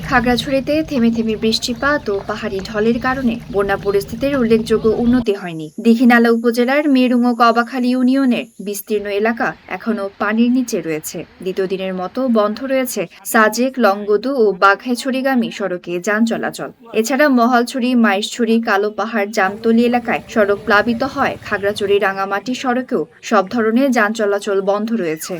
খাগড়াছড়িতে থেমে থেমে বৃষ্টিপাত ও পাহাড়ি ঢলের কারণে বন্যা পরিস্থিতির উল্লেখযোগ্য উন্নতি হয়নি। দীঘিনালা উপজেলার মেরুং ও কবাখালী ইউনিয়নের বিস্তীর্ণ এলাকা এখনো পানির নিচে রয়েছে। দ্বিতীয় দিনের মতো বন্ধ রয়েছে সাজেক, লংগদু ও বাঘাইছড়িগামী সড়কে যান চলাচল। এছাড়া মহালছড়ি, মাইশছড়ি, কালো পাহাড়, জামতলী এলাকায় সড়ক প্লাবিত হয়। খাগড়াছড়ি রাঙামাটি সড়কেও সব ধরনের যান চলাচল বন্ধ রয়েছে।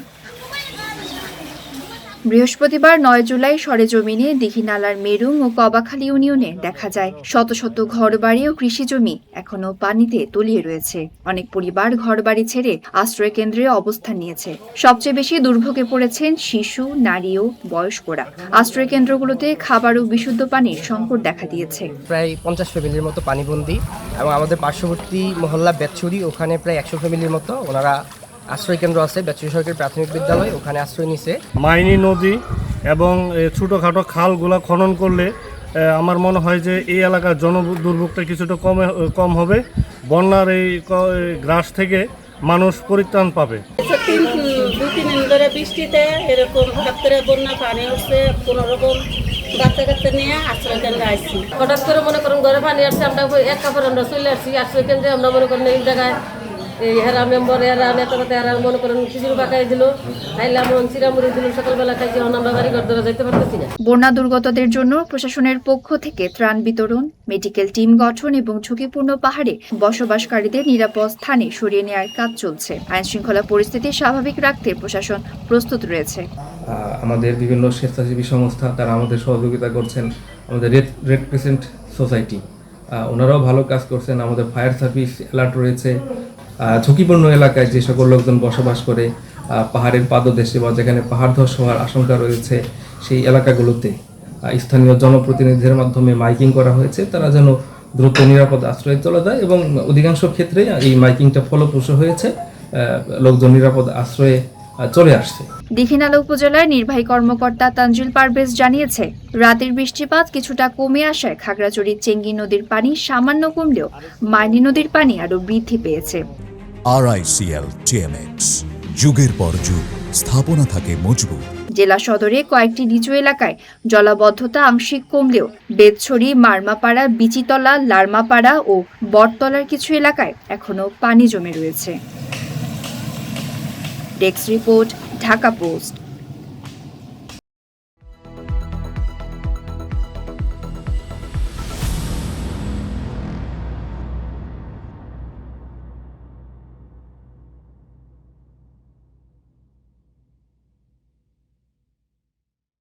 বৃহস্পতিবার ৯ জুলাই সরেজমিনে দীঘিনালার মেরুং ও কবাখালী ইউনিয়নে দেখা যায় শত শত ঘরবাড়ি ও কৃষিজমি এখনো পানিতে তলিয়ে রয়েছে। অনেক পরিবার ঘরবাড়ি ছেড়ে আশ্রয় কেন্দ্রে অবস্থান নিয়েছে। সবচেয়ে বেশি দুর্ভোগে পড়েছেন শিশু, নারী ও বয়স্করা। আশ্রয় কেন্দ্রগুলোতে খাবার ও বিশুদ্ধ পানির সংকট দেখা দিয়েছে। প্রায় 50 ফ্যামিলির মতো পানিবন্দী এবং আমাদের পার্শ্ববর্তী মহল্লা বেতছড়ি, ওখানে প্রায় 100 ফ্যামিলির মতো ওনারা আশ্রয় কেন্দ্র আছে। বেতছড়ি সরকারি প্রাথমিক বিদ্যালয়, ওখানে আশ্রয় নিছে। মাইনি নদী এবং ছোটোখাটো খালগুলা খনন করলে আমার মনে হয় যে এই এলাকার দুর্ভোগটা কিছুটা কম হবে। বন্যার এই গ্রাস থেকে মানুষ পরিত্রাণ পাবে। দু-তিন দিন ধরে বৃষ্টিতে এরকম হঠাৎ করে বন্যা পানি উঠছে, কোনো রকম বাচ্চা কাচ্চা নিয়ে আশ্রয় কেন্দ্রে আসছি। হঠাৎ করে মনে করুন ঘরে পানি আসছে, আমরা এক কাপড় আমরা চলে আসছি আশ্রয় কেন্দ্রে। আমরা মনে করেন এই জায়গায় এই হেরা মেম্বার এরা নেতা এরা মনে করেন খিচুড়ি পাকাই দিল, খাইলাম, চিরামুড়ি দিল, সকালবেলা খাইছি। আমরা বাড়ি ঘর ধরে যাইতে পারতেছি না। বন্যা দুর্গতদের জন্য প্রশাসনের পক্ষ থেকে ত্রাণ বিতরণ, মেডিকেল টিম গঠন এবং ঝুঁকিপূর্ণ পাহাড়ে বসবাসকারীদের নিরাপদ স্থানে সরিয়ে নেওয়ার কাজ চলছে। আইন শৃঙ্খলা পরিস্থিতি স্বাভাবিক রাখতে প্রশাসন প্রস্তুত রয়েছে। আমাদের বিভিন্ন স্বেচ্ছাসেবী সংস্থা তারা আমাদের সহযোগিতা করছেন। আমাদের রেড ক্রিসেন্ট সোসাইটি ওনারাও ভালো কাজ করছেন। আমাদের ফায়ার সার্ভিস অ্যালার্ট রয়েছে। ঝুঁকিপূর্ণ এলাকায় যে সকল লোকজন বসবাস করে পাহাড়ের পাদদেশে বা যেখানে পাহাড় ধস হওয়ার আশঙ্কা রয়েছে সেই এলাকাগুলোতে স্থানীয় জনপ্রতিনিধিদের মাধ্যমে মাইকিং করা হয়েছে, তারা যেন দ্রুত নিরাপদ আশ্রয়ে চলে যায় এবং অধিকাংশ ক্ষেত্রে এই মাইকিংটা ফলপ্রসূ হয়েছে। লোকজন নিরাপদ আশ্রয়ে চলে আসছে। দীঘিনালা উপজেলার নির্বাহী কর্মকর্তা তানজিল পারভেজ জানিয়েছে, রাতের বৃষ্টিপাত কিছুটা কমে আসায় খাগড়াছড়ির চেঙ্গি নদীর পানি সামান্য কমলেও মাইনী নদীর পানি আরও বৃদ্ধি পেয়েছে। RICL TMX, যুগের পর যুগ স্থাপনা থাকে মজবুত। জেলা সদরে কয়েকটি নিচু এলাকায় জলাবদ্ধতা আংশিক কমলেও বেতছড়ি, মারমাপাড়া, বিচিতলা, লারমাপাড়া ও বটতলার কিছু এলাকায় এখনো পানি জমে রয়েছে। Desk report, Dhaka post.